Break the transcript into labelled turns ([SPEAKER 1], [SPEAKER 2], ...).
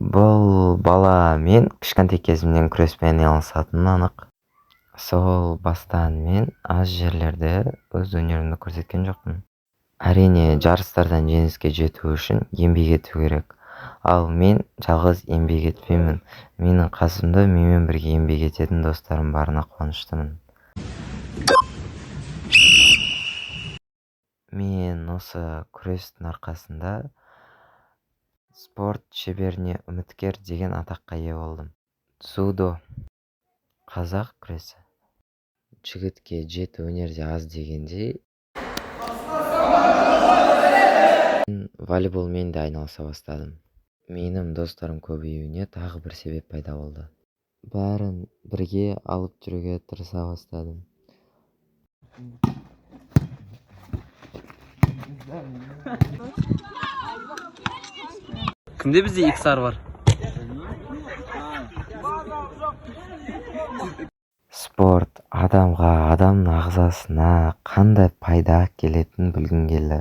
[SPEAKER 1] Бул бала мен кичинекей кезимден күрөш менен айналысатыным анык. Сол бастан мен аз жерлерде өз өнөрүмдү көрсөткөн жокмун. Арине жарыстардан жеңишке жетүү үчүн эмгек этүү керек. Ал мен жалгыз эмгек этпеймин. Менин касымда менен бирге эмгек этетін досторум барына кубанычтымын. Мен осы күрөстүн аркасында спорт шеберине үмүткер деген атакка ээ болдум. Дзюдо, казак күрөшү. Жигитке жети өнөрдү аз дегендей, волейбол менен да айналыша баштадым. Менин досторум көбөйүүнө дагы бир себеп пайда болду. Баарын бирге алып жүрүүгө тырыша баштадым.
[SPEAKER 2] Кимде бизде XR бар?
[SPEAKER 1] Спорт адамга, адамдын агзасына кандай пайда келетинин билгим келди.